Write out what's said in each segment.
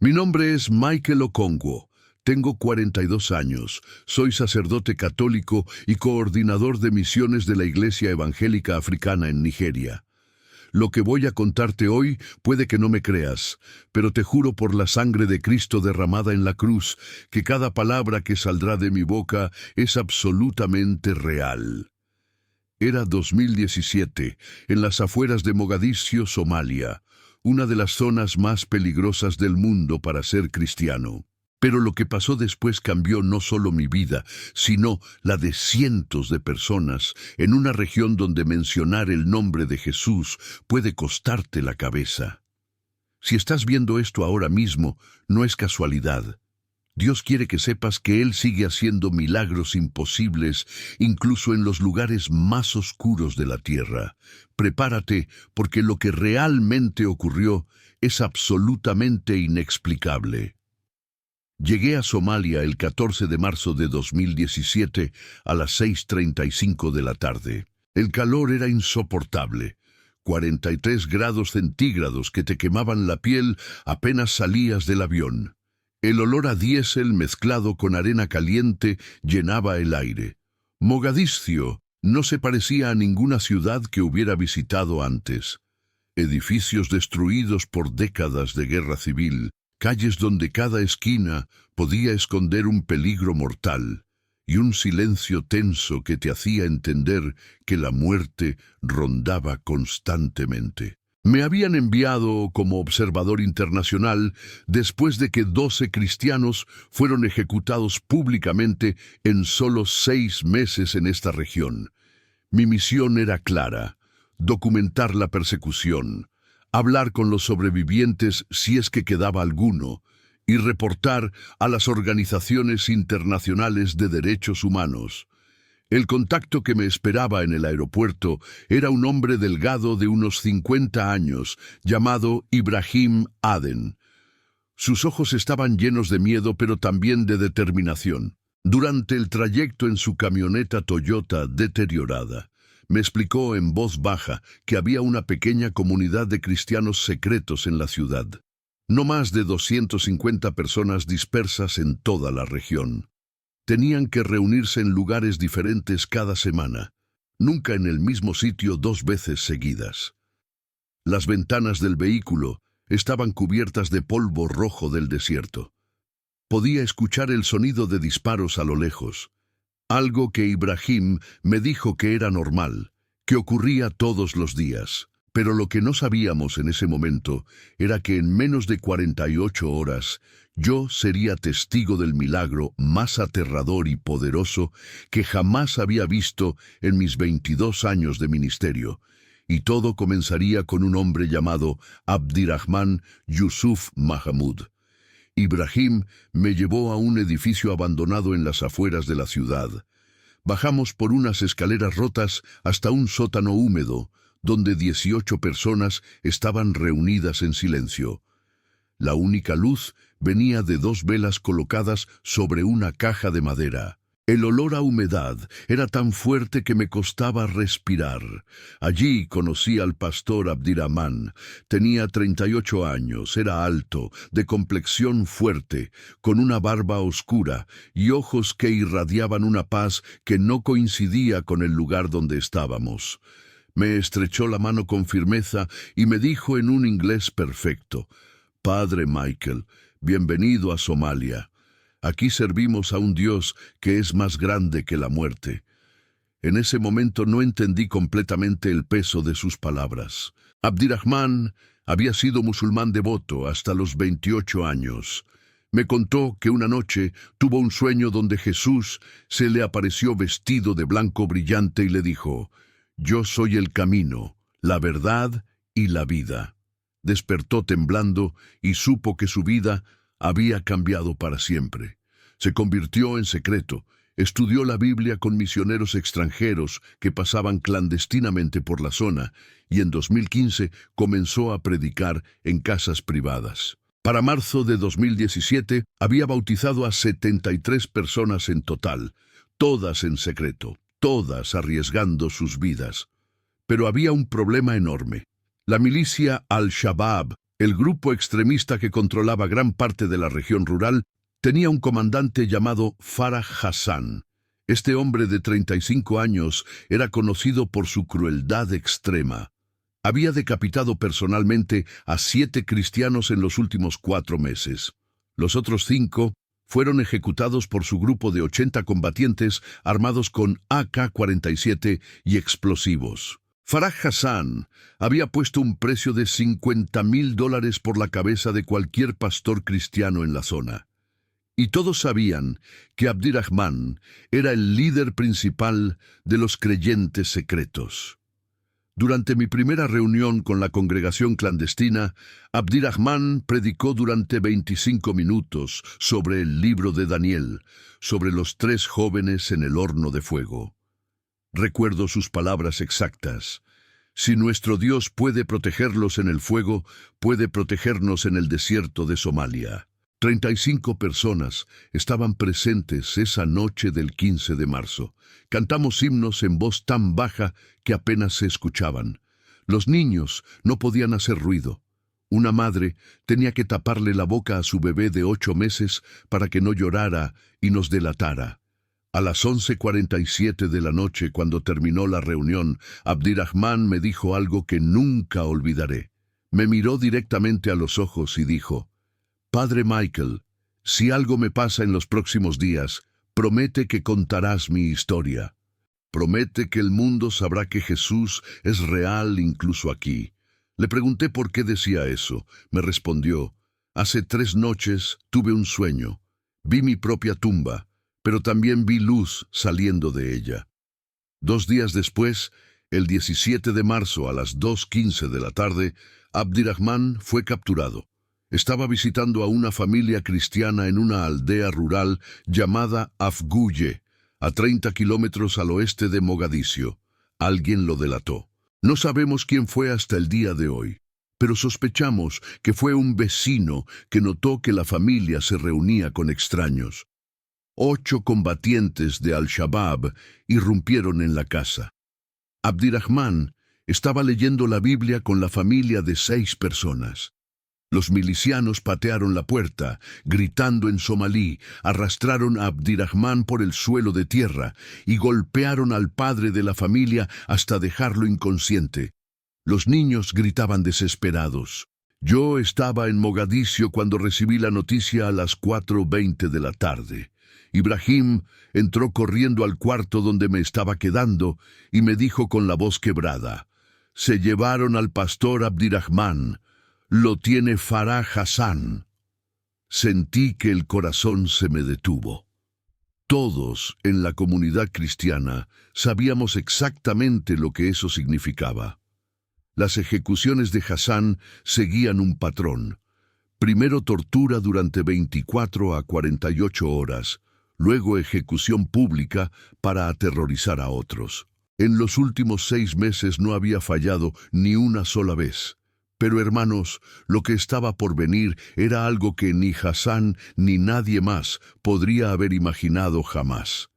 Mi nombre es Michael Okongwu. Tengo 42 años. Soy sacerdote católico y coordinador de misiones de la Iglesia Evangélica Africana en Nigeria. Lo que voy a contarte hoy puede que no me creas, pero te juro por la sangre de Cristo derramada en la cruz que cada palabra que saldrá de mi boca es absolutamente real. Era 2017, en las afueras de Mogadiscio, Somalia, una de las zonas más peligrosas del mundo para ser cristiano. Pero lo que pasó después cambió no solo mi vida, sino la de cientos de personas en una región donde mencionar el nombre de Jesús puede costarte la cabeza. Si estás viendo esto ahora mismo, no es casualidad. Dios quiere que sepas que Él sigue haciendo milagros imposibles, incluso en los lugares más oscuros de la tierra. Prepárate, porque lo que realmente ocurrió es absolutamente inexplicable. Llegué a Somalia el 14 de marzo de 2017 a las 6:35 de la tarde. El calor era insoportable. 43 grados centígrados que te quemaban la piel apenas salías del avión. El olor a diésel mezclado con arena caliente llenaba el aire. Mogadiscio no se parecía a ninguna ciudad que hubiera visitado antes. Edificios destruidos por décadas de guerra civil, calles donde cada esquina podía esconder un peligro mortal, y un silencio tenso que te hacía entender que la muerte rondaba constantemente. Me habían enviado como observador internacional después de que 12 cristianos fueron ejecutados públicamente en solo 6 meses en esta región. Mi misión era clara: documentar la persecución, hablar con los sobrevivientes si es que quedaba alguno, y reportar a las organizaciones internacionales de derechos humanos. El contacto que me esperaba en el aeropuerto era un hombre delgado de unos 50 años, llamado Ibrahim Aden. Sus ojos estaban llenos de miedo, pero también de determinación. Durante el trayecto en su camioneta Toyota deteriorada, me explicó en voz baja que había una pequeña comunidad de cristianos secretos en la ciudad. No más de 250 personas dispersas en toda la región. Tenían que reunirse en lugares diferentes cada semana, nunca en el mismo sitio 2 veces seguidas. Las ventanas del vehículo estaban cubiertas de polvo rojo del desierto. Podía escuchar el sonido de disparos a lo lejos. Algo que Ibrahim me dijo que era normal, que ocurría todos los días. Pero lo que no sabíamos en ese momento era que en menos de 48 horas yo sería testigo del milagro más aterrador y poderoso que jamás había visto en mis 22 años de ministerio. Y todo comenzaría con un hombre llamado Abdirahman Yusuf Mahamud. Ibrahim me llevó a un edificio abandonado en las afueras de la ciudad. Bajamos por unas escaleras rotas hasta un sótano húmedo, donde 18 personas estaban reunidas en silencio. La única luz venía de 2 velas colocadas sobre una caja de madera. El olor a humedad era tan fuerte que me costaba respirar. Allí conocí al pastor Abdirahman. Tenía 38 años, era alto, de complexión fuerte, con una barba oscura y ojos que irradiaban una paz que no coincidía con el lugar donde estábamos. Me estrechó la mano con firmeza y me dijo en un inglés perfecto: «Padre Michael, bienvenido a Somalia. Aquí servimos a un Dios que es más grande que la muerte». En ese momento no entendí completamente el peso de sus palabras. Abdirahman había sido musulmán devoto hasta los 28 años. Me contó que una noche tuvo un sueño donde Jesús se le apareció vestido de blanco brillante y le dijo: «Yo soy el camino, la verdad y la vida». Despertó temblando y supo que su vida había cambiado para siempre. Se convirtió en secreto, estudió la Biblia con misioneros extranjeros que pasaban clandestinamente por la zona y en 2015 comenzó a predicar en casas privadas. Para marzo de 2017 había bautizado a 73 personas en total, todas en secreto, todas arriesgando sus vidas. Pero había un problema enorme. La milicia Al-Shabaab El grupo extremista que controlaba gran parte de la región rural tenía un comandante llamado Farah Hassan. Este hombre de 35 años era conocido por su crueldad extrema. Había decapitado personalmente a 7 cristianos en los últimos 4 meses. Los otros 5 fueron ejecutados por su grupo de 80 combatientes armados con AK-47 y explosivos. Farah Hassan había puesto un precio de $50,000 por la cabeza de cualquier pastor cristiano en la zona. Y todos sabían que Abdirrahman era el líder principal de los creyentes secretos. Durante mi primera reunión con la congregación clandestina, Abdirrahman predicó durante 25 minutos sobre el libro de Daniel, sobre los 3 jóvenes en el horno de fuego. Recuerdo sus palabras exactas. Si nuestro Dios puede protegerlos en el fuego, puede protegernos en el desierto de Somalia. 35 personas estaban presentes esa noche del 15 de marzo. Cantamos himnos en voz tan baja que apenas se escuchaban. Los niños no podían hacer ruido. Una madre tenía que taparle la boca a su bebé de 8 meses para que no llorara y nos delatara. A las 11:47 de la noche, cuando terminó la reunión, Abdirrahman me dijo algo que nunca olvidaré. Me miró directamente a los ojos y dijo: «Padre Michael, si algo me pasa en los próximos días, promete que contarás mi historia. Promete que el mundo sabrá que Jesús es real incluso aquí». Le pregunté por qué decía eso. Me respondió: «Hace 3 noches tuve un sueño. Vi mi propia tumba, pero también vi luz saliendo de ella». 2 días después, el 17 de marzo a las 2:15 de la tarde, Abdirrahman fue capturado. Estaba visitando a una familia cristiana en una aldea rural llamada Afguye, a 30 kilómetros al oeste de Mogadiscio. Alguien lo delató. No sabemos quién fue hasta el día de hoy, pero sospechamos que fue un vecino que notó que la familia se reunía con extraños. 8 combatientes de Al-Shabaab irrumpieron en la casa. Abdirrahman estaba leyendo la Biblia con la familia de 6 personas. Los milicianos patearon la puerta, gritando en somalí, arrastraron a Abdirrahman por el suelo de tierra y golpearon al padre de la familia hasta dejarlo inconsciente. Los niños gritaban desesperados. Yo estaba en Mogadiscio cuando recibí la noticia a las 4:20 de la tarde. Ibrahim entró corriendo al cuarto donde me estaba quedando y me dijo con la voz quebrada: «Se llevaron al pastor Abdirrahman. Lo tiene Farah Hassan». Sentí que el corazón se me detuvo. Todos en la comunidad cristiana sabíamos exactamente lo que eso significaba. Las ejecuciones de Hassan seguían un patrón. Primero tortura durante 24 a 48 horas, luego ejecución pública para aterrorizar a otros. En los últimos 6 meses no había fallado ni una sola vez. Pero hermanos, lo que estaba por venir era algo que ni Hassan ni nadie más podría haber imaginado jamás.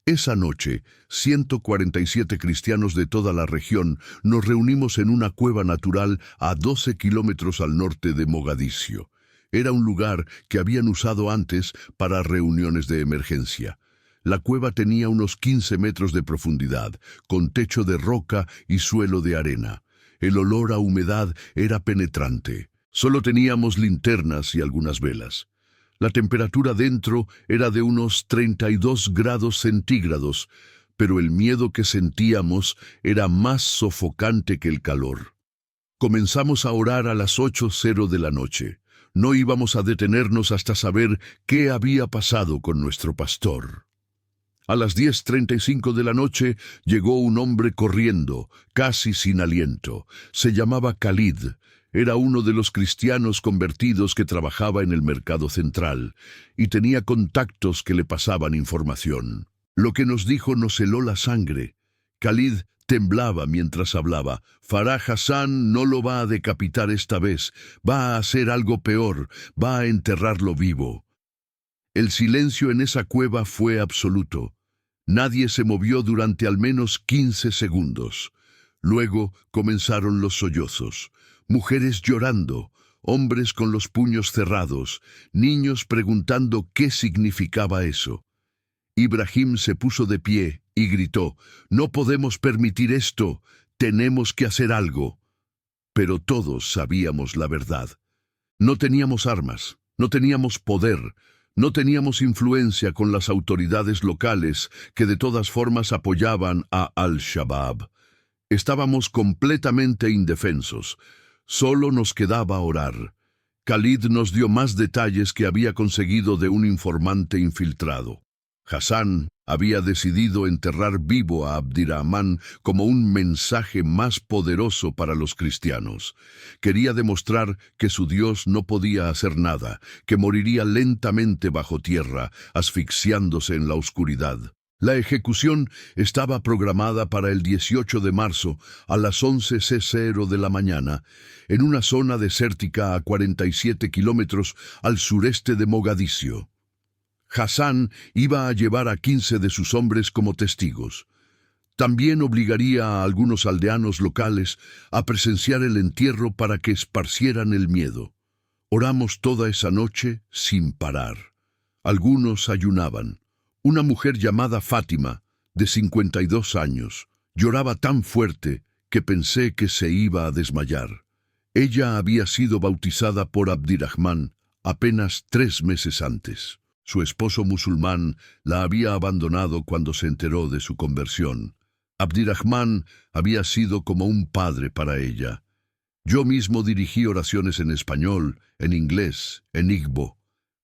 Esa noche, 147 cristianos de toda la región nos reunimos en una cueva natural a 12 kilómetros al norte de Mogadiscio. Era un lugar que habían usado antes para reuniones de emergencia. La cueva tenía unos 15 metros de profundidad, con techo de roca y suelo de arena. El olor a humedad era penetrante. Solo teníamos linternas y algunas velas. La temperatura dentro era de unos 32 grados centígrados, pero el miedo que sentíamos era más sofocante que el calor. Comenzamos a orar a las 8:00 de la noche. No íbamos a detenernos hasta saber qué había pasado con nuestro pastor. A las 10:35 de la noche llegó un hombre corriendo, casi sin aliento. Se llamaba Khalid. Era uno de los cristianos convertidos que trabajaba en el mercado central y tenía contactos que le pasaban información. Lo que nos dijo nos heló la sangre. Khalid temblaba mientras hablaba. Farah Hassan no lo va a decapitar esta vez. Va a hacer algo peor. Va a enterrarlo vivo. El silencio en esa cueva fue absoluto. Nadie se movió durante al menos 15 segundos. Luego comenzaron los sollozos. mujeres llorando, hombres con los puños cerrados, niños preguntando qué significaba eso. Ibrahim se puso de pie y gritó: «No podemos permitir esto, tenemos que hacer algo». Pero todos sabíamos la verdad. No teníamos armas, no teníamos poder, no teníamos influencia con las autoridades locales que de todas formas apoyaban a Al-Shabaab. Estábamos completamente indefensos. Solo nos quedaba orar. Khalid nos dio más detalles que había conseguido de un informante infiltrado. Hassan había decidido enterrar vivo a Abdirahman como un mensaje más poderoso para los cristianos. Quería demostrar que su Dios no podía hacer nada, que moriría lentamente bajo tierra, asfixiándose en la oscuridad. La ejecución estaba programada para el 18 de marzo a las 11:00 de la mañana, en una zona desértica a 47 kilómetros al sureste de Mogadiscio. Hassan iba a llevar a 15 de sus hombres como testigos. También obligaría a algunos aldeanos locales a presenciar el entierro para que esparcieran el miedo. Oramos toda esa noche sin parar. Algunos ayunaban. Una mujer llamada Fátima, de 52 años, lloraba tan fuerte que pensé que se iba a desmayar. Ella había sido bautizada por Abdirahman apenas 3 meses antes. Su esposo musulmán la había abandonado cuando se enteró de su conversión. Abdirahman había sido como un padre para ella. Yo mismo dirigí oraciones en español, en inglés, en igbo,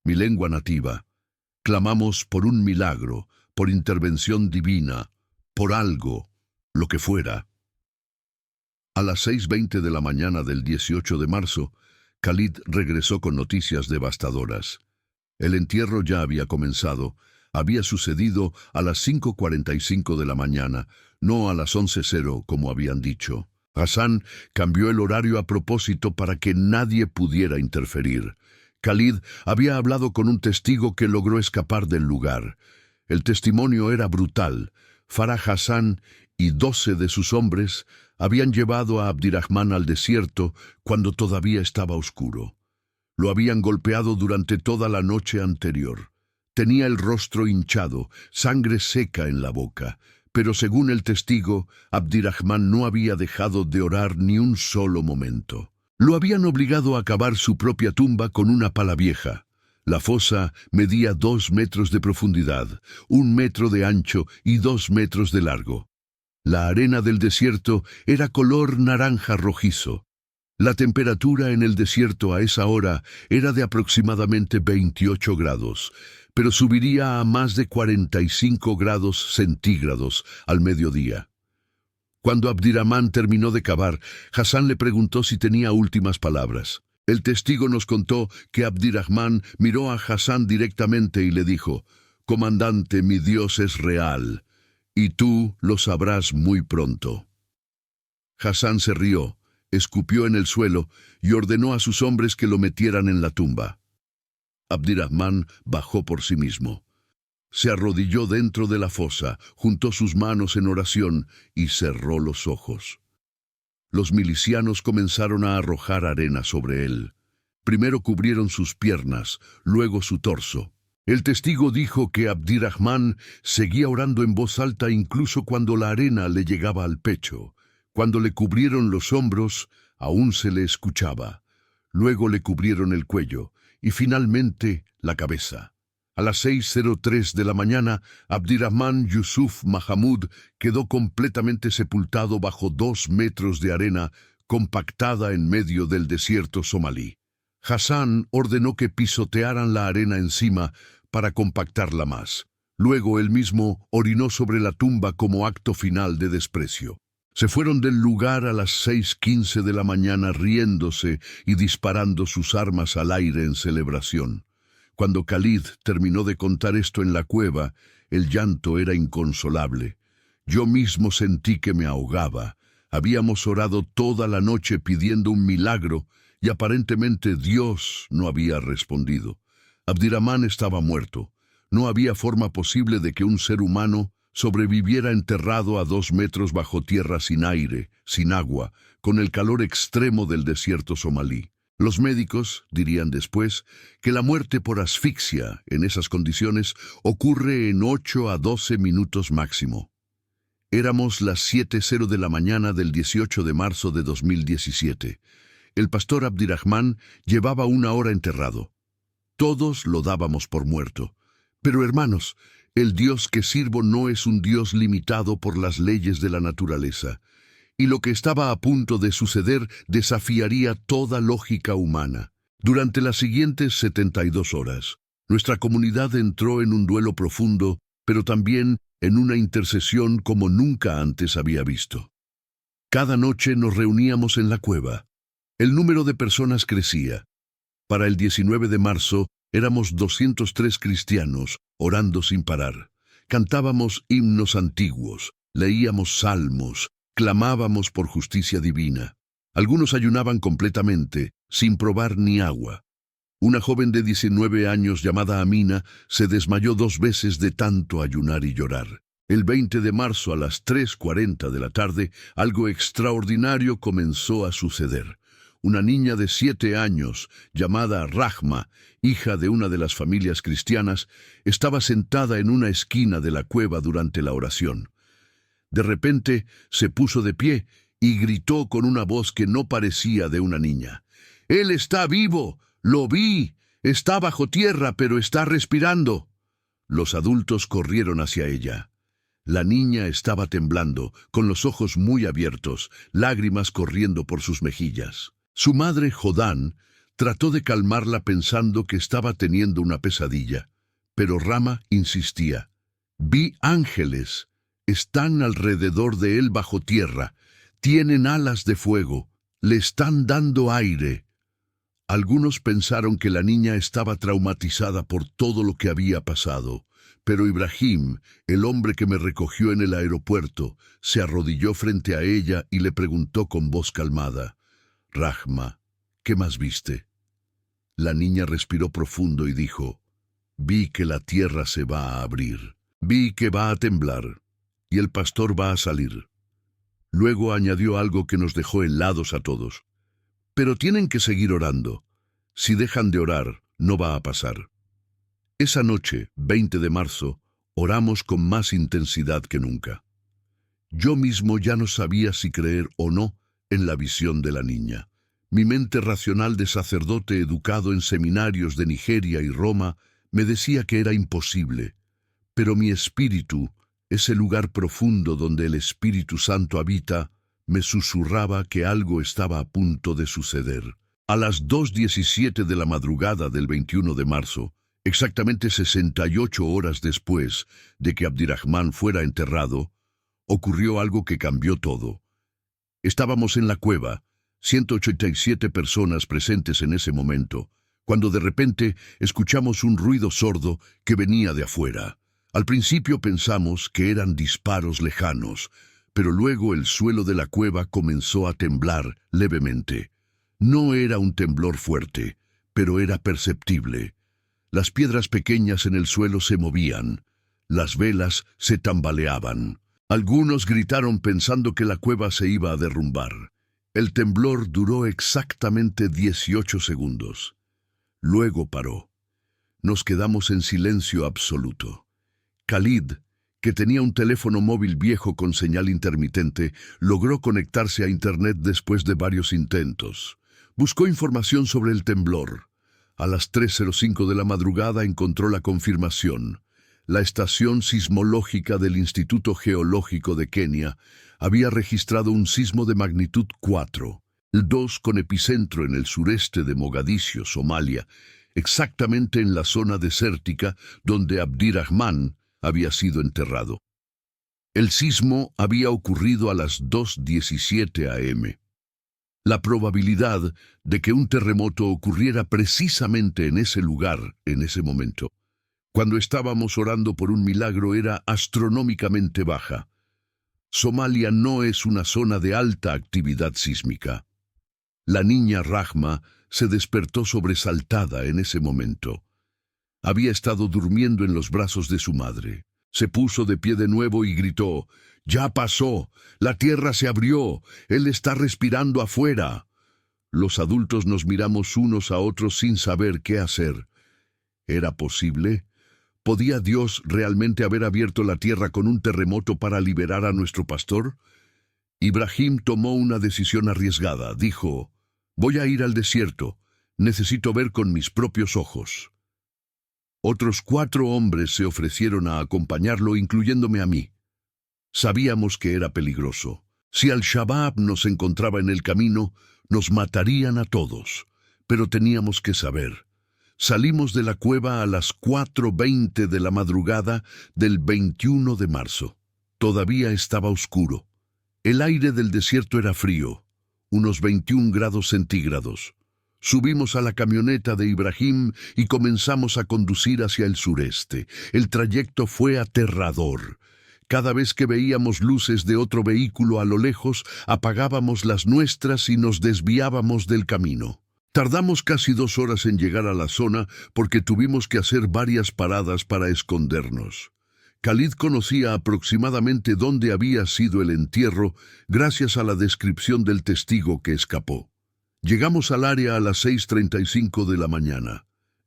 mi lengua nativa. Clamamos por un milagro, por intervención divina, por algo, lo que fuera. A las 6:20 de la mañana del 18 de marzo, Khalid regresó con noticias devastadoras. El entierro ya había comenzado. Había sucedido a las 5:45 de la mañana, no a las 11:00 como habían dicho. Hassan cambió el horario a propósito para que nadie pudiera interferir. Khalid había hablado con un testigo que logró escapar del lugar. El testimonio era brutal. Farah Hassan y 12 de sus hombres habían llevado a Abdirahman al desierto cuando todavía estaba oscuro. Lo habían golpeado durante toda la noche anterior. Tenía el rostro hinchado, sangre seca en la boca, pero según el testigo, Abdirahman no había dejado de orar ni un solo momento. Lo habían obligado a cavar su propia tumba con una pala vieja. La fosa medía 2 metros de profundidad, 1 metro de ancho y 2 metros de largo. La arena del desierto era color naranja rojizo. La temperatura en el desierto a esa hora era de aproximadamente 28 grados, pero subiría a más de 45 grados centígrados al mediodía. Cuando Abdirahman terminó de cavar, Hassan le preguntó si tenía últimas palabras. El testigo nos contó que Abdirahman miró a Hassan directamente y le dijo: «Comandante, mi Dios es real, y tú lo sabrás muy pronto». Hassan se rió, escupió en el suelo y ordenó a sus hombres que lo metieran en la tumba. Abdirahman bajó por sí mismo. Se arrodilló dentro de la fosa, juntó sus manos en oración y cerró los ojos. Los milicianos comenzaron a arrojar arena sobre él. Primero cubrieron sus piernas, luego su torso. El testigo dijo que Abdirahman seguía orando en voz alta incluso cuando la arena le llegaba al pecho. Cuando le cubrieron los hombros, aún se le escuchaba. Luego le cubrieron el cuello y finalmente la cabeza. A las 6:03 de la mañana, Abdirahman Yusuf Mahamud quedó completamente sepultado bajo 2 metros de arena compactada en medio del desierto somalí. Hassan ordenó que pisotearan la arena encima para compactarla más. Luego él mismo orinó sobre la tumba como acto final de desprecio. Se fueron del lugar a las 6:15 de la mañana riéndose y disparando sus armas al aire en celebración. Cuando Khalid terminó de contar esto en la cueva, el llanto era inconsolable. Yo mismo sentí que me ahogaba. Habíamos orado toda la noche pidiendo un milagro y aparentemente Dios no había respondido. Abdirahman estaba muerto. No había forma posible de que un ser humano sobreviviera enterrado a 2 metros bajo tierra sin aire, sin agua, con el calor extremo del desierto somalí. Los médicos dirían después que la muerte por asfixia en esas condiciones ocurre en 8 a 12 minutos máximo. Éramos las 7:00 de la mañana del 18 de marzo de 2017. El pastor Abdirahman llevaba 1 hora enterrado. Todos lo dábamos por muerto. Pero hermanos, el Dios que sirvo no es un Dios limitado por las leyes de la naturaleza, y lo que estaba a punto de suceder desafiaría toda lógica humana. Durante las siguientes 72 horas, nuestra comunidad entró en un duelo profundo, pero también en una intercesión como nunca antes había visto. Cada noche nos reuníamos en la cueva. El número de personas crecía. Para el 19 de marzo éramos 203 cristianos, orando sin parar. Cantábamos himnos antiguos, leíamos salmos, clamábamos por justicia divina. Algunos ayunaban completamente, sin probar ni agua. Una joven de 19 años llamada Amina se desmayó 2 veces de tanto ayunar y llorar. El 20 de marzo a las 3:40 de la tarde, algo extraordinario comenzó a suceder. Una niña de 7 años, llamada Rahma, hija de una de las familias cristianas, estaba sentada en una esquina de la cueva durante la oración. De repente se puso de pie y gritó con una voz que no parecía de una niña. «¡Él está vivo! ¡Lo vi! Está bajo tierra, pero está respirando». Los adultos corrieron hacia ella. La niña estaba temblando, con los ojos muy abiertos, lágrimas corriendo por sus mejillas. Su madre, Jodán, trató de calmarla pensando que estaba teniendo una pesadilla, pero Rama insistía. «Vi ángeles. Están alrededor de él bajo tierra. Tienen alas de fuego. Le están dando aire». Algunos pensaron que la niña estaba traumatizada por todo lo que había pasado, pero Ibrahim, el hombre que me recogió en el aeropuerto, se arrodilló frente a ella y le preguntó con voz calmada. «Rahma, ¿qué más viste?» La niña respiró profundo y dijo, «Vi que la tierra se va a abrir. Vi que va a temblar, y el pastor va a salir». Luego añadió algo que nos dejó helados a todos. «Pero tienen que seguir orando. Si dejan de orar, no va a pasar». Esa noche, 20 de marzo, oramos con más intensidad que nunca. Yo mismo ya no sabía si creer o no en la visión de la niña. Mi mente racional de sacerdote educado en seminarios de Nigeria y Roma me decía que era imposible, pero mi espíritu, ese lugar profundo donde el Espíritu Santo habita, me susurraba que algo estaba a punto de suceder. A las 2:17 de la madrugada del 21 de marzo, exactamente 68 horas después de que Abdirahman fuera enterrado, ocurrió algo que cambió todo. Estábamos en la cueva, 187 personas presentes en ese momento, cuando de repente escuchamos un ruido sordo que venía de afuera. Al principio pensamos que eran disparos lejanos, pero luego el suelo de la cueva comenzó a temblar levemente. No era un temblor fuerte, pero era perceptible. Las piedras pequeñas en el suelo se movían, las velas se tambaleaban. Algunos gritaron pensando que la cueva se iba a derrumbar. El temblor duró exactamente 18 segundos. Luego paró. Nos quedamos en silencio absoluto. Khalid, que tenía un teléfono móvil viejo con señal intermitente, logró conectarse a Internet después de varios intentos. Buscó información sobre el temblor. A las 3:05 de la madrugada encontró la confirmación. La estación sismológica del Instituto Geológico de Kenia había registrado un sismo de magnitud 4, el 2 con epicentro en el sureste de Mogadiscio, Somalia, exactamente en la zona desértica donde Abdirahman había sido enterrado. El sismo había ocurrido a las 2:17 am. La probabilidad de que un terremoto ocurriera precisamente en ese lugar, en ese momento, cuando estábamos orando por un milagro, era astronómicamente baja. Somalia no es una zona de alta actividad sísmica. La niña Rahma se despertó sobresaltada en ese momento. Había estado durmiendo en los brazos de su madre. Se puso de pie de nuevo y gritó: «Ya pasó, la tierra se abrió, él está respirando afuera». Los adultos nos miramos unos a otros sin saber qué hacer. ¿Era posible? ¿Podía Dios realmente haber abierto la tierra con un terremoto para liberar a nuestro pastor? Ibrahim tomó una decisión arriesgada. Dijo: «Voy a ir al desierto. Necesito ver con mis propios ojos». Otros 4 hombres se ofrecieron a acompañarlo, incluyéndome a mí. Sabíamos que era peligroso. Si Al-Shabaab nos encontraba en el camino, nos matarían a todos. Pero teníamos que saber. Salimos de la cueva a las 4:20 de la madrugada del 21 de marzo. Todavía estaba oscuro. El aire del desierto era frío, unos 21 grados centígrados. Subimos a la camioneta de Ibrahim y comenzamos a conducir hacia el sureste. El trayecto fue aterrador. Cada vez que veíamos luces de otro vehículo a lo lejos, apagábamos las nuestras y nos desviábamos del camino. Tardamos casi 2 horas en llegar a la zona porque tuvimos que hacer varias paradas para escondernos. Khalid conocía aproximadamente dónde había sido el entierro gracias a la descripción del testigo que escapó. Llegamos al área a las 6:35 de la mañana.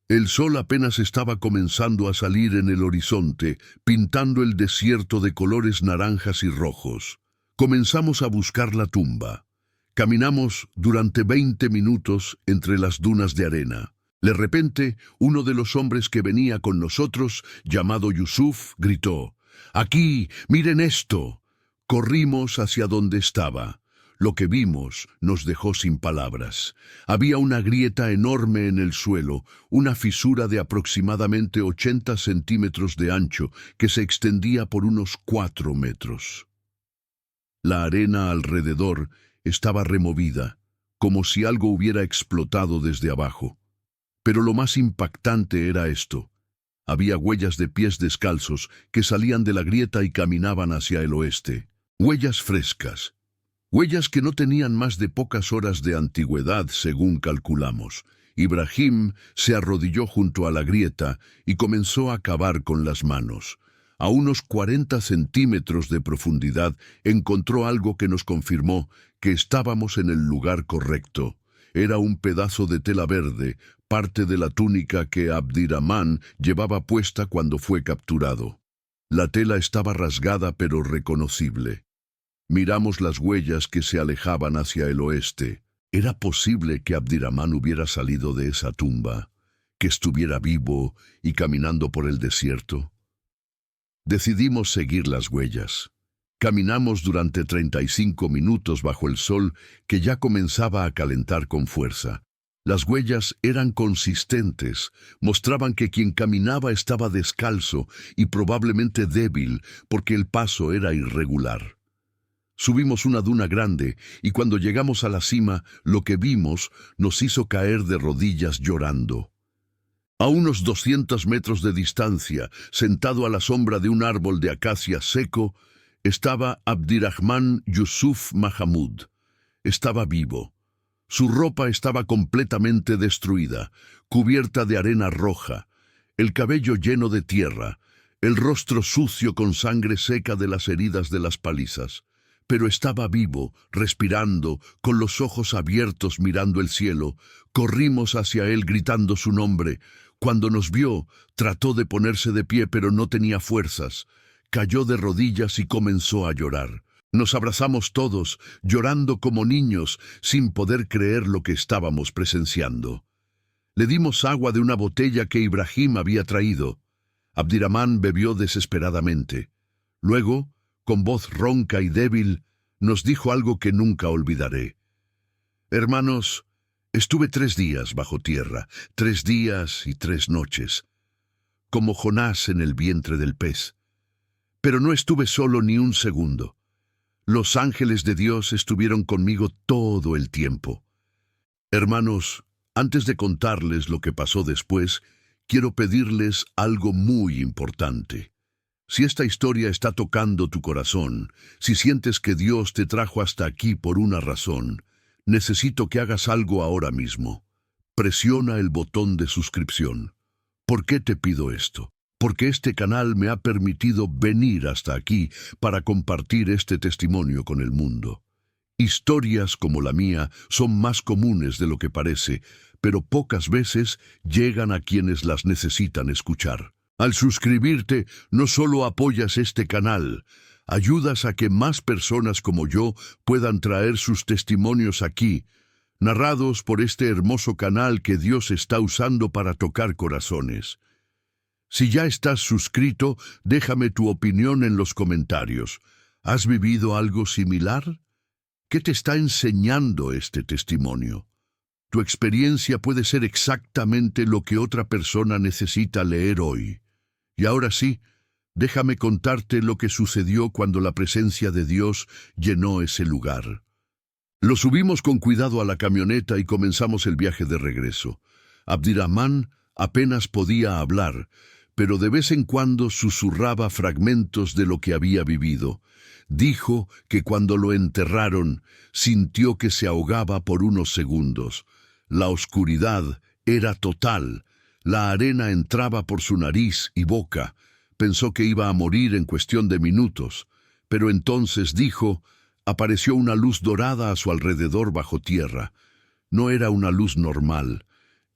El sol apenas estaba comenzando a salir en el horizonte, pintando el desierto de colores naranjas y rojos. Comenzamos a buscar la tumba. Caminamos durante 20 minutos entre las dunas de arena. De repente, uno de los hombres que venía con nosotros, llamado Yusuf, gritó: «¡Aquí! ¡Miren esto!». Corrimos hacia donde estaba. Lo que vimos nos dejó sin palabras. Había una grieta enorme en el suelo, una fisura de aproximadamente 80 centímetros de ancho que se extendía por unos 4 metros. La arena alrededor estaba removida, como si algo hubiera explotado desde abajo. Pero lo más impactante era esto. Había huellas de pies descalzos que salían de la grieta y caminaban hacia el oeste. Huellas frescas. Huellas que no tenían más de pocas horas de antigüedad, según calculamos. Ibrahim se arrodilló junto a la grieta y comenzó a cavar con las manos. A unos 40 centímetros de profundidad encontró algo que nos confirmó que estábamos en el lugar correcto. Era un pedazo de tela verde, parte de la túnica que Abdirahman llevaba puesta cuando fue capturado. La tela estaba rasgada pero reconocible. Miramos las huellas que se alejaban hacia el oeste. ¿Era posible que Abdirahman hubiera salido de esa tumba, que estuviera vivo y caminando por el desierto? Decidimos seguir las huellas. Caminamos durante 35 minutos bajo el sol que ya comenzaba a calentar con fuerza. Las huellas eran consistentes, mostraban que quien caminaba estaba descalzo y probablemente débil porque el paso era irregular. Subimos una duna grande y cuando llegamos a la cima, lo que vimos nos hizo caer de rodillas llorando. A unos 200 metros de distancia, sentado a la sombra de un árbol de acacia seco, estaba Abdirahman Yusuf Mahamud. Estaba vivo. Su ropa estaba completamente destruida, cubierta de arena roja, el cabello lleno de tierra, el rostro sucio con sangre seca de las heridas de las palizas. Pero estaba vivo, respirando, con los ojos abiertos mirando el cielo. Corrimos hacia él gritando su nombre. Cuando nos vio, trató de ponerse de pie pero no tenía fuerzas. Cayó de rodillas y comenzó a llorar. Nos abrazamos todos, llorando como niños, sin poder creer lo que estábamos presenciando. Le dimos agua de una botella que Ibrahim había traído. Abdirahman bebió desesperadamente. Luego, con voz ronca y débil, nos dijo algo que nunca olvidaré. «Hermanos, estuve 3 días bajo tierra, 3 días y 3 noches, como Jonás en el vientre del pez. Pero no estuve solo ni un segundo. Los ángeles de Dios estuvieron conmigo todo el tiempo. Hermanos, antes de contarles lo que pasó después, quiero pedirles algo muy importante. Si esta historia está tocando tu corazón, si sientes que Dios te trajo hasta aquí por una razón, necesito que hagas algo ahora mismo. Presiona el botón de suscripción. ¿Por qué te pido esto? porque este canal me ha permitido venir hasta aquí para compartir este testimonio con el mundo. Historias como la mía son más comunes de lo que parece, pero pocas veces llegan a quienes las necesitan escuchar. Al suscribirte, no solo apoyas este canal, ayudas a que más personas como yo puedan traer sus testimonios aquí, narrados por este hermoso canal que Dios está usando para tocar corazones. Si ya estás suscrito, déjame tu opinión en los comentarios. ¿Has vivido algo similar? ¿Qué te está enseñando este testimonio? Tu experiencia puede ser exactamente lo que otra persona necesita leer hoy. Y ahora sí, déjame contarte lo que sucedió cuando la presencia de Dios llenó ese lugar. Lo subimos con cuidado a la camioneta y comenzamos el viaje de regreso. Abdirahmán apenas podía hablar, pero de vez en cuando susurraba fragmentos de lo que había vivido. Dijo que cuando lo enterraron, sintió que se ahogaba por unos segundos. La oscuridad era total. La arena entraba por su nariz y boca. Pensó que iba a morir en cuestión de minutos. Pero entonces dijo, apareció una luz dorada a su alrededor bajo tierra. No era una luz normal.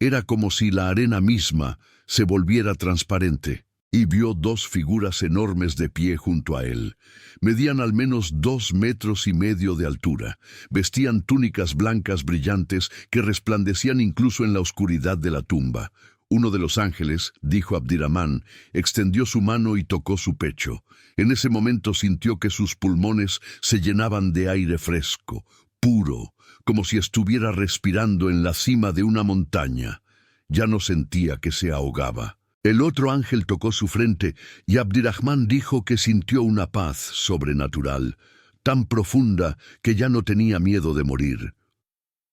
Era como si la arena misma se volviera transparente. Y vio dos figuras enormes de pie junto a él. Medían al menos 2,5 metros de altura. Vestían túnicas blancas brillantes que resplandecían incluso en la oscuridad de la tumba. Uno de los ángeles, dijo Abdirahmán, extendió su mano y tocó su pecho. En ese momento sintió que sus pulmones se llenaban de aire fresco, puro, como si estuviera respirando en la cima de una montaña. Ya no sentía que se ahogaba. El otro ángel tocó su frente y Abdirahmán dijo que sintió una paz sobrenatural, tan profunda que ya no tenía miedo de morir.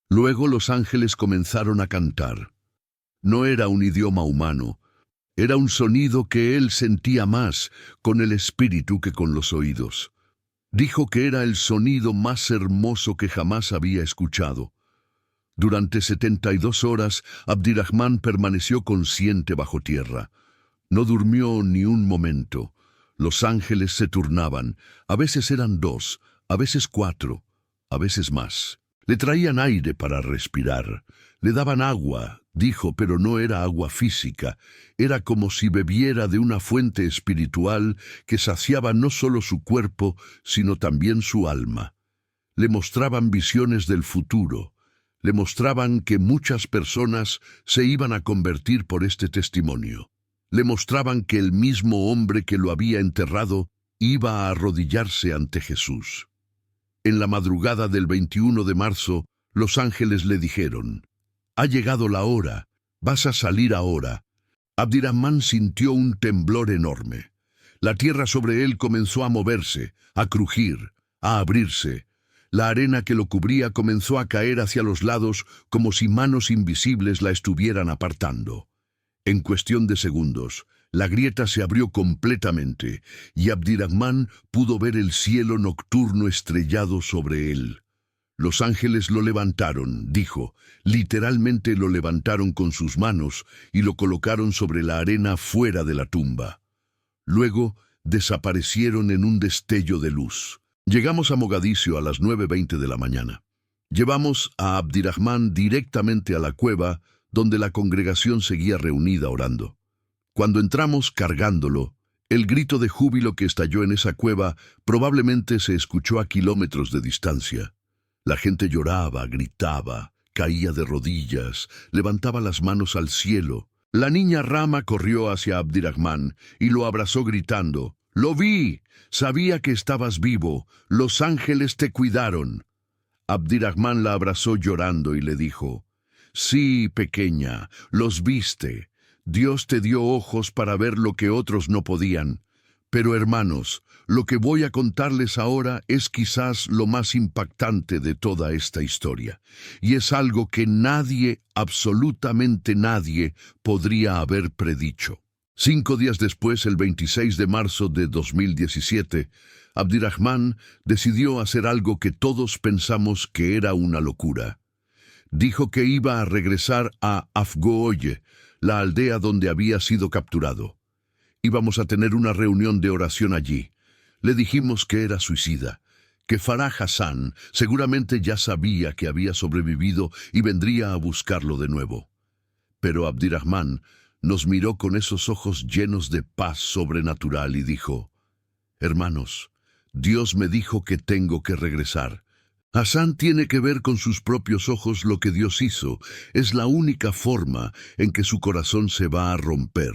Luego los ángeles comenzaron a cantar. No era un idioma humano, era un sonido que él sentía más con el espíritu que con los oídos. Dijo que era el sonido más hermoso que jamás había escuchado. Durante 72 horas, Abdirahmán permaneció consciente bajo tierra. No durmió ni un momento. Los ángeles se turnaban. A veces eran 2, a veces 4, a veces más. Le traían aire para respirar. Le daban agua, dijo, pero no era agua física. Era como si bebiera de una fuente espiritual que saciaba no solo su cuerpo, sino también su alma. Le mostraban visiones del futuro. Le mostraban que muchas personas se iban a convertir por este testimonio. Le mostraban que el mismo hombre que lo había enterrado iba a arrodillarse ante Jesús. En la madrugada del 21 de marzo, los ángeles le dijeron, «Ha llegado la hora, vas a salir ahora». Abdirahmán sintió un temblor enorme. La tierra sobre él comenzó a moverse, a crujir, a abrirse. La arena que lo cubría comenzó a caer hacia los lados como si manos invisibles la estuvieran apartando. En cuestión de segundos, la grieta se abrió completamente y Abdirahmán pudo ver el cielo nocturno estrellado sobre él. Los ángeles lo levantaron, dijo, literalmente lo levantaron con sus manos y lo colocaron sobre la arena fuera de la tumba. Luego desaparecieron en un destello de luz. Llegamos a Mogadiscio a las 9:20 de la mañana. Llevamos a Abdirahmán directamente a la cueva, donde la congregación seguía reunida orando. Cuando entramos cargándolo, el grito de júbilo que estalló en esa cueva probablemente se escuchó a kilómetros de distancia. La gente lloraba, gritaba, caía de rodillas, levantaba las manos al cielo. La niña Rama corrió hacia Abdirahmán y lo abrazó gritando, «¡Lo vi! Sabía que estabas vivo. Los ángeles te cuidaron». Abdirahmán la abrazó llorando y le dijo, «Sí, pequeña, los viste. Dios te dio ojos para ver lo que otros no podían. Pero hermanos, lo que voy a contarles ahora es quizás lo más impactante de toda esta historia. Y es algo que nadie, absolutamente nadie, podría haber predicho». 5 días después, el 26 de marzo de 2017, Abdirahmán decidió hacer algo que todos pensamos que era una locura. Dijo que iba a regresar a Afgooye, la aldea donde había sido capturado. Íbamos a tener una reunión de oración allí. Le dijimos que era suicida, que Farah Hassan seguramente ya sabía que había sobrevivido y vendría a buscarlo de nuevo. Pero Abdirahman nos miró con esos ojos llenos de paz sobrenatural y dijo: «Hermanos, Dios me dijo que tengo que regresar. Hassan tiene que ver con sus propios ojos lo que Dios hizo. Es la única forma en que su corazón se va a romper».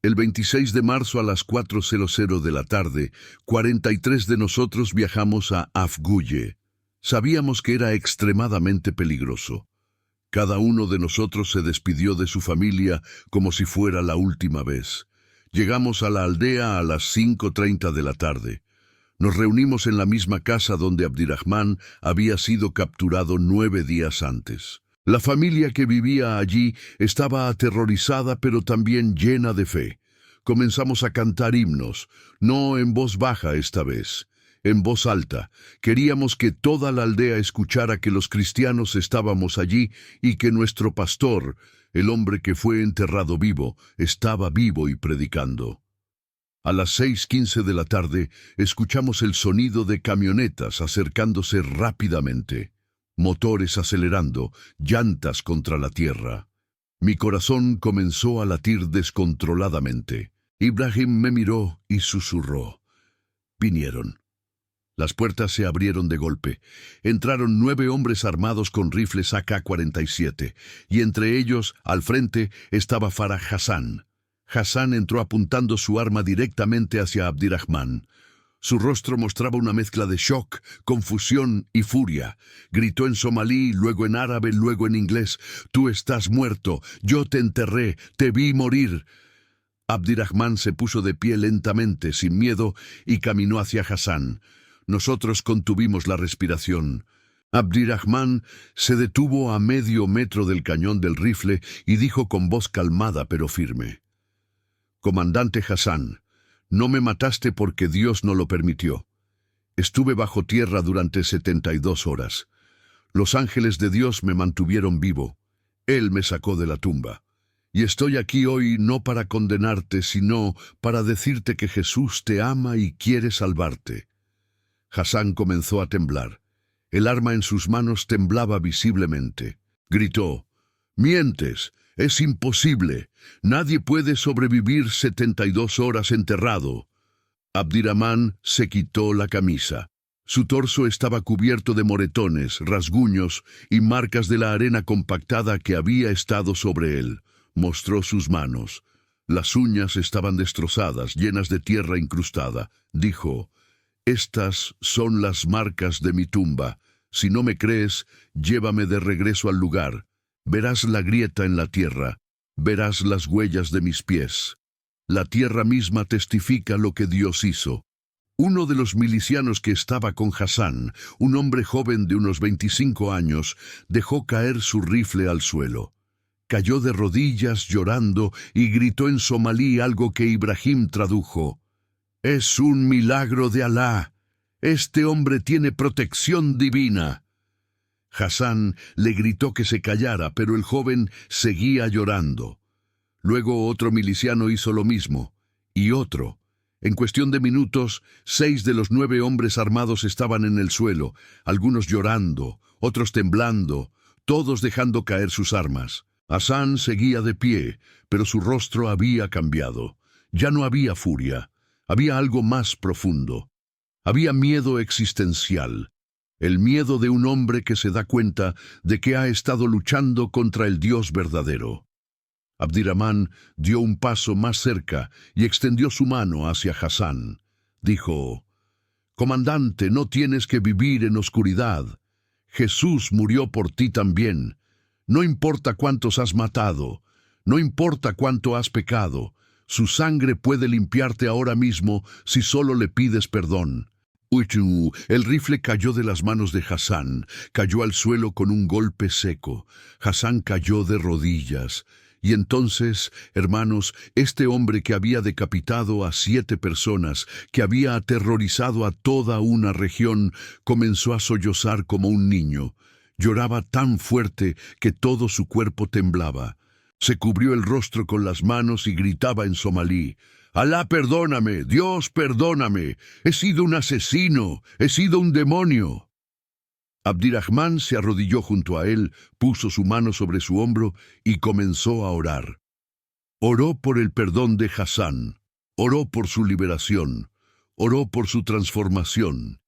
El 26 de marzo a las 4:00 de la tarde, 43 de nosotros viajamos a Afguye. Sabíamos que era extremadamente peligroso. Cada uno de nosotros se despidió de su familia como si fuera la última vez. Llegamos a la aldea a las 5:30 de la tarde. Nos reunimos en la misma casa donde Abdirahman había sido capturado 9 días antes. La familia que vivía allí estaba aterrorizada pero también llena de fe. Comenzamos a cantar himnos, no en voz baja esta vez, en voz alta. Queríamos que toda la aldea escuchara que los cristianos estábamos allí y que nuestro pastor, el hombre que fue enterrado vivo, estaba vivo y predicando. A las 6:15 de la tarde escuchamos el sonido de camionetas acercándose rápidamente. Motores acelerando, llantas contra la tierra. Mi corazón comenzó a latir descontroladamente. Ibrahim me miró y susurró: «Vinieron». Las puertas se abrieron de golpe. Entraron 9 hombres armados con rifles AK-47, y entre ellos, al frente, estaba Farah Hassan. Hassan entró apuntando su arma directamente hacia Abdirahman. Su rostro mostraba una mezcla de shock, confusión y furia. Gritó en somalí, luego en árabe, luego en inglés: «Tú estás muerto, yo te enterré, te vi morir». Abdirahman se puso de pie lentamente, sin miedo, y caminó hacia Hassan. Nosotros contuvimos la respiración. Abdirahman se detuvo a medio metro del cañón del rifle y dijo con voz calmada pero firme: «Comandante Hassan, no me mataste porque Dios no lo permitió. Estuve bajo tierra durante 72 horas. Los ángeles de Dios me mantuvieron vivo. Él me sacó de la tumba. Y estoy aquí hoy no para condenarte, sino para decirte que Jesús te ama y quiere salvarte». Hassan comenzó a temblar. El arma en sus manos temblaba visiblemente. Gritó: «¡Mientes! Es imposible. Nadie puede sobrevivir 72 horas enterrado». Abdirahman se quitó la camisa. Su torso estaba cubierto de moretones, rasguños y marcas de la arena compactada que había estado sobre él. Mostró sus manos. Las uñas estaban destrozadas, llenas de tierra incrustada. Dijo: «Estas son las marcas de mi tumba. Si no me crees, llévame de regreso al lugar. Verás la grieta en la tierra. Verás las huellas de mis pies. La tierra misma testifica lo que Dios hizo». Uno de los milicianos que estaba con Hassan, un hombre joven de unos 25 años, dejó caer su rifle al suelo. Cayó de rodillas llorando y gritó en somalí algo que Ibrahim tradujo: «Es un milagro de Alá. Este hombre tiene protección divina». Hassan le gritó que se callara, pero el joven seguía llorando. Luego otro miliciano hizo lo mismo, y otro. En cuestión de minutos, 6 de los 9 hombres armados estaban en el suelo, algunos llorando, otros temblando, todos dejando caer sus armas. Hassan seguía de pie, pero su rostro había cambiado. Ya no había furia, había algo más profundo. Había miedo existencial, el miedo de un hombre que se da cuenta de que ha estado luchando contra el Dios verdadero. Abdirahman dio un paso más cerca y extendió su mano hacia Hassan. Dijo: «Comandante, no tienes que vivir en oscuridad. Jesús murió por ti también. No importa cuántos has matado, no importa cuánto has pecado, su sangre puede limpiarte ahora mismo si solo le pides perdón». El rifle cayó de las manos de Hassan, cayó al suelo con un golpe seco. Hassan cayó de rodillas. Y entonces, hermanos, este hombre que había decapitado a 7 personas, que había aterrorizado a toda una región, comenzó a sollozar como un niño. Lloraba tan fuerte que todo su cuerpo temblaba. Se cubrió el rostro con las manos y gritaba en somalí: «Alá, perdóname, Dios, perdóname, he sido un asesino, he sido un demonio». Abdirrahmán se arrodilló junto a él, puso su mano sobre su hombro y comenzó a orar. Oró por el perdón de Hassan, oró por su liberación, oró por su transformación.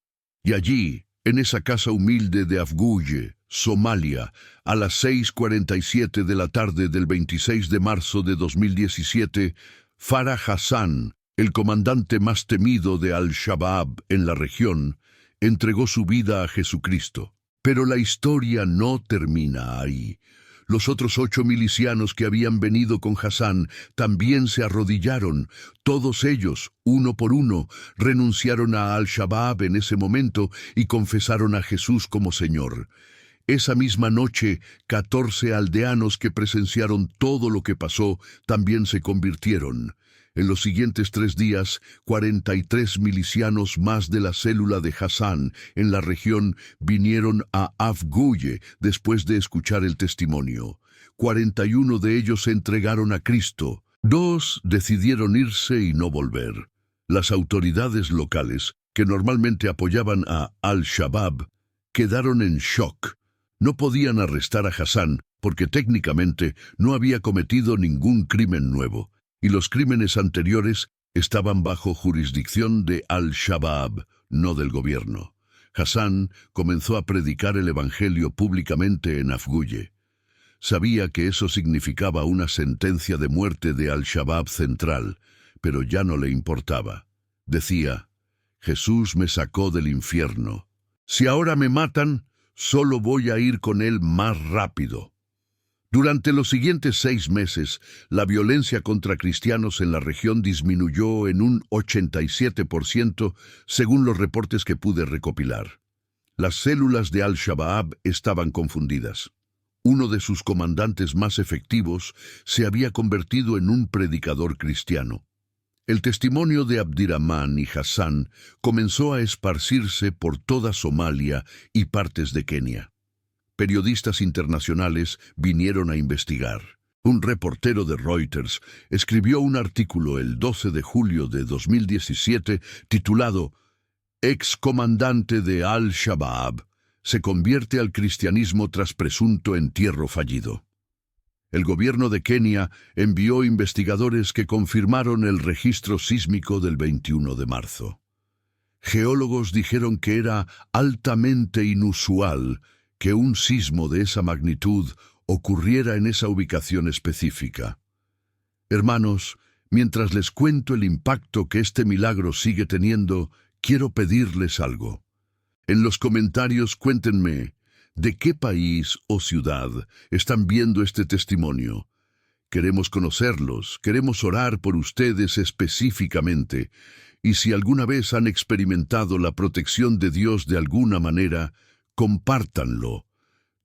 Y allí, en esa casa humilde de Afguye, Somalia, a las 6:47 de la tarde del 26 de marzo de 2017, Farah Hassan, el comandante más temido de Al-Shabaab en la región, entregó su vida a Jesucristo. Pero la historia no termina ahí. Los otros 8 milicianos que habían venido con Hassan también se arrodillaron. Todos ellos, uno por uno, renunciaron a Al-Shabaab en ese momento y confesaron a Jesús como Señor. Esa misma noche, 14 aldeanos que presenciaron todo lo que pasó también se convirtieron. En los siguientes 3 días, 43 milicianos más de la célula de Hassan en la región vinieron a Afguye después de escuchar el testimonio. 41 de ellos se entregaron a Cristo. 2 decidieron irse y no volver. Las autoridades locales, que normalmente apoyaban a Al-Shabaab, quedaron en shock. No podían arrestar a Hassan porque técnicamente no había cometido ningún crimen nuevo, y los crímenes anteriores estaban bajo jurisdicción de Al-Shabaab, no del gobierno. Hassan comenzó a predicar el evangelio públicamente en Afguye. Sabía que eso significaba una sentencia de muerte de Al-Shabaab central, pero ya no le importaba. Decía: «Jesús me sacó del infierno. Si ahora me matan, solo voy a ir con él más rápido». Durante los siguientes 6 meses, la violencia contra cristianos en la región disminuyó en un 87%, según los reportes que pude recopilar. Las células de Al-Shabaab estaban confundidas. Uno de sus comandantes más efectivos se había convertido en un predicador cristiano. El testimonio de Abdirrahmán y Hassan comenzó a esparcirse por toda Somalia y partes de Kenia. Periodistas internacionales vinieron a investigar. Un reportero de Reuters escribió un artículo el 12 de julio de 2017 titulado «Excomandante de Al-Shabaab se convierte al cristianismo tras presunto entierro fallido». El gobierno de Kenia envió investigadores que confirmaron el registro sísmico del 21 de marzo. Geólogos dijeron que era altamente inusual que un sismo de esa magnitud ocurriera en esa ubicación específica. Hermanos, mientras les cuento el impacto que este milagro sigue teniendo, quiero pedirles algo. En los comentarios cuéntenme de qué país o ciudad están viendo este testimonio. Queremos conocerlos, queremos orar por ustedes específicamente, y si alguna vez han experimentado la protección de Dios de alguna manera, compártanlo.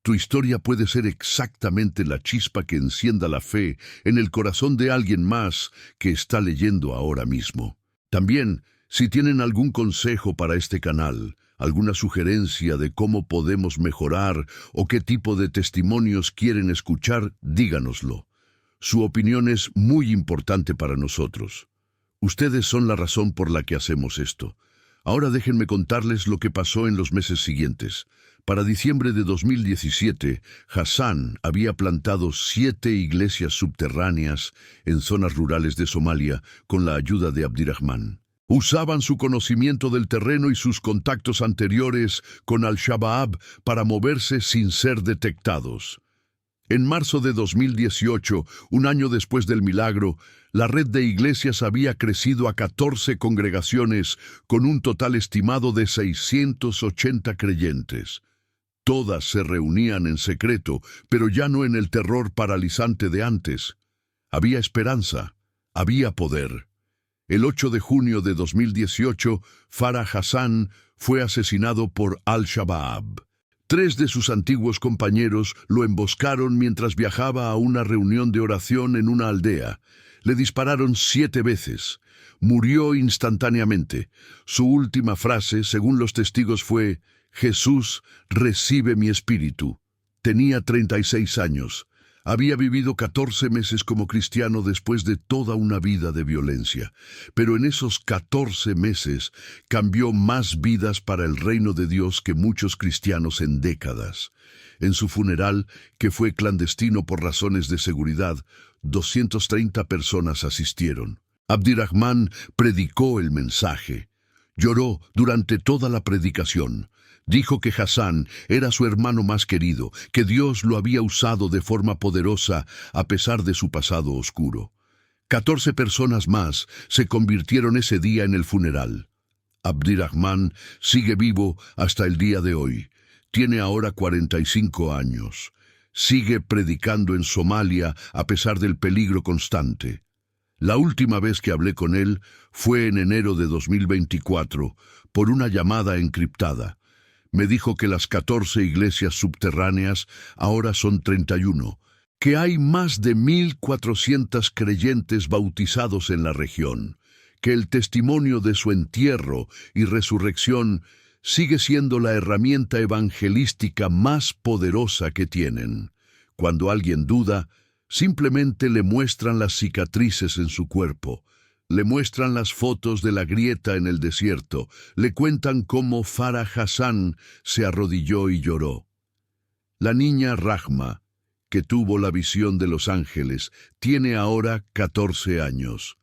Tu historia puede ser exactamente la chispa que encienda la fe en el corazón de alguien más que está leyendo ahora mismo. También, si tienen algún consejo para este canal, alguna sugerencia de cómo podemos mejorar o qué tipo de testimonios quieren escuchar, díganoslo. Su opinión es muy importante para nosotros. Ustedes son la razón por la que hacemos esto. Ahora déjenme contarles lo que pasó en los meses siguientes. Para diciembre de 2017, Hassan había plantado 7 iglesias subterráneas en zonas rurales de Somalia con la ayuda de Abdirrahmán. Usaban su conocimiento del terreno y sus contactos anteriores con Al-Shabaab para moverse sin ser detectados. En marzo de 2018, un año después del milagro, la red de iglesias había crecido a 14 congregaciones con un total estimado de 680 creyentes. Todas se reunían en secreto, pero ya no en el terror paralizante de antes. Había esperanza, había poder. El 8 de junio de 2018, Farah Hassan fue asesinado por Al-Shabaab. 3 de sus antiguos compañeros lo emboscaron mientras viajaba a una reunión de oración en una aldea. Le dispararon 7 veces. Murió instantáneamente. Su última frase, según los testigos, fue: «Jesús, recibe mi espíritu». Tenía 36 años. Había vivido 14 meses como cristiano después de toda una vida de violencia, pero en esos 14 meses cambió más vidas para el reino de Dios que muchos cristianos en décadas. En su funeral, que fue clandestino por razones de seguridad, 230 personas asistieron. Abdirahman predicó el mensaje. Lloró durante toda la predicación. Dijo que Hassan era su hermano más querido, que Dios lo había usado de forma poderosa a pesar de su pasado oscuro. 14 personas más se convirtieron ese día en el funeral. Abdirahman sigue vivo hasta el día de hoy. Tiene ahora 45 años. Sigue predicando en Somalia a pesar del peligro constante. La última vez que hablé con él fue en enero de 2024, por una llamada encriptada. Me dijo que las 14 iglesias subterráneas ahora son 31, que hay más de 1,400 creyentes bautizados en la región, que el testimonio de su entierro y resurrección sigue siendo la herramienta evangelística más poderosa que tienen. Cuando alguien duda, simplemente le muestran las cicatrices en su cuerpo, le muestran las fotos de la grieta en el desierto, le cuentan cómo Farah Hassan se arrodilló y lloró. La niña Rahma, que tuvo la visión de los ángeles, tiene ahora 14 años.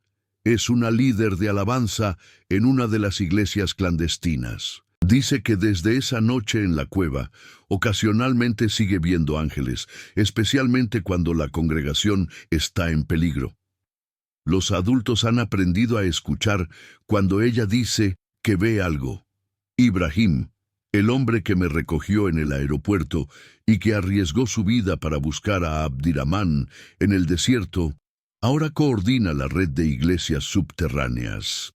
Es una líder de alabanza en una de las iglesias clandestinas. Dice que desde esa noche en la cueva, ocasionalmente sigue viendo ángeles, especialmente cuando la congregación está en peligro. Los adultos han aprendido a escuchar cuando ella dice que ve algo. Ibrahim, el hombre que me recogió en el aeropuerto y que arriesgó su vida para buscar a Abdirahman en el desierto, ahora coordina la red de iglesias subterráneas.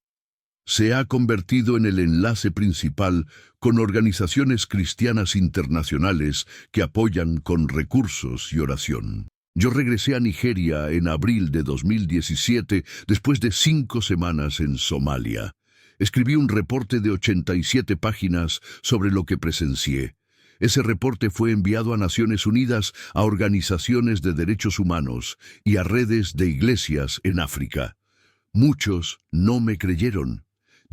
Se ha convertido en el enlace principal con organizaciones cristianas internacionales que apoyan con recursos y oración. Yo regresé a Nigeria en abril de 2017 después de 5 semanas en Somalia. Escribí un reporte de 87 páginas sobre lo que presencié. Ese reporte fue enviado a Naciones Unidas, a organizaciones de derechos humanos y a redes de iglesias en África. Muchos no me creyeron.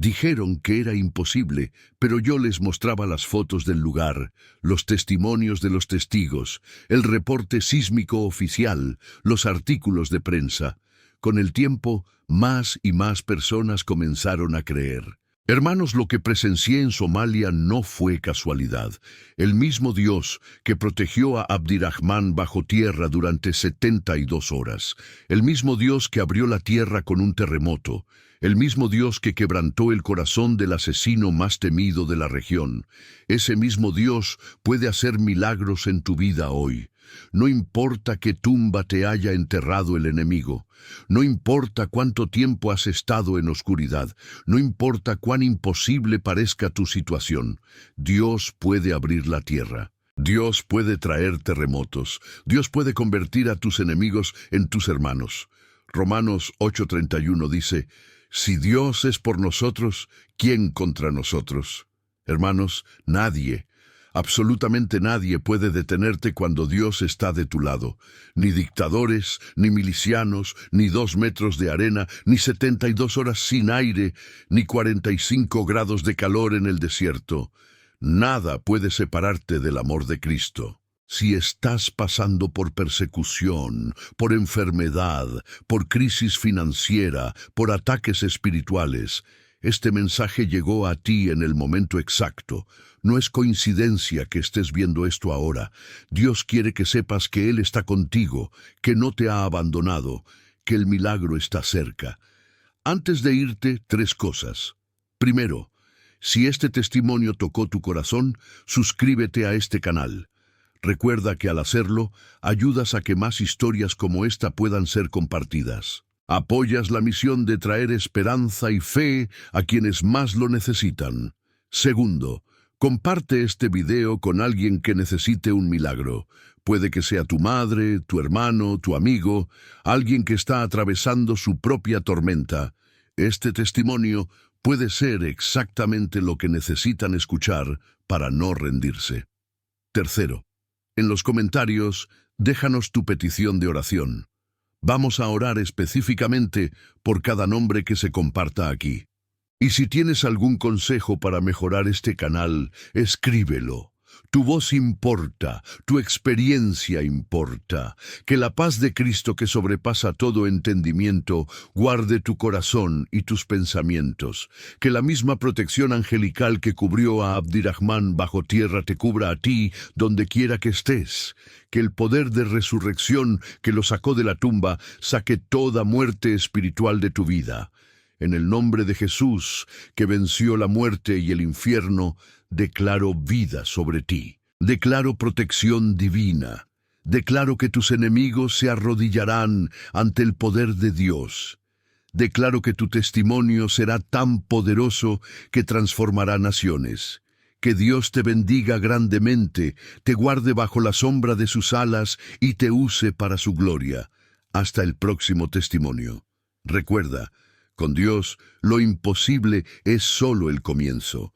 Dijeron que era imposible, pero yo les mostraba las fotos del lugar, los testimonios de los testigos, el reporte sísmico oficial, los artículos de prensa. Con el tiempo, más y más personas comenzaron a creer. Hermanos, lo que presencié en Somalia no fue casualidad. El mismo Dios que protegió a Abdirahman bajo tierra durante 72 horas, el mismo Dios que abrió la tierra con un terremoto, el mismo Dios que quebrantó el corazón del asesino más temido de la región, ese mismo Dios puede hacer milagros en tu vida hoy. No importa qué tumba te haya enterrado el enemigo, no importa cuánto tiempo has estado en oscuridad, no importa cuán imposible parezca tu situación, Dios puede abrir la tierra. Dios puede traer terremotos, Dios puede convertir a tus enemigos en tus hermanos. Romanos 8:31 dice, si Dios es por nosotros, ¿quién contra nosotros? Hermanos, nadie, absolutamente nadie puede detenerte cuando Dios está de tu lado. Ni dictadores, ni milicianos, ni 2 metros de arena, ni 72 horas sin aire, ni 45 grados de calor en el desierto. Nada puede separarte del amor de Cristo. Si estás pasando por persecución, por enfermedad, por crisis financiera, por ataques espirituales, este mensaje llegó a ti en el momento exacto. No es coincidencia que estés viendo esto ahora. Dios quiere que sepas que Él está contigo, que no te ha abandonado, que el milagro está cerca. Antes de irte, 3 cosas. Primero, si este testimonio tocó tu corazón, suscríbete a este canal. Recuerda que al hacerlo, ayudas a que más historias como esta puedan ser compartidas. Apoyas la misión de traer esperanza y fe a quienes más lo necesitan. Segundo, comparte este video con alguien que necesite un milagro. Puede que sea tu madre, tu hermano, tu amigo, alguien que está atravesando su propia tormenta. Este testimonio puede ser exactamente lo que necesitan escuchar para no rendirse. Tercero, en los comentarios, Déjanos tu petición de oración. Vamos a orar específicamente por cada nombre que se comparta aquí. Y si tienes algún consejo para mejorar este canal, escríbelo. Tu voz importa, tu experiencia importa. Que la paz de Cristo que sobrepasa todo entendimiento guarde tu corazón y tus pensamientos. Que la misma protección angelical que cubrió a Abdirahmán bajo tierra te cubra a ti donde quiera que estés. Que el poder de resurrección que lo sacó de la tumba saque toda muerte espiritual de tu vida. En el nombre de Jesús, que venció la muerte y el infierno, declaro vida sobre ti. Declaro protección divina. Declaro que tus enemigos se arrodillarán ante el poder de Dios. Declaro que tu testimonio será tan poderoso que transformará naciones. Que Dios te bendiga grandemente, te guarde bajo la sombra de sus alas y te use para su gloria. Hasta el próximo testimonio. Recuerda, con Dios, lo imposible es solo el comienzo.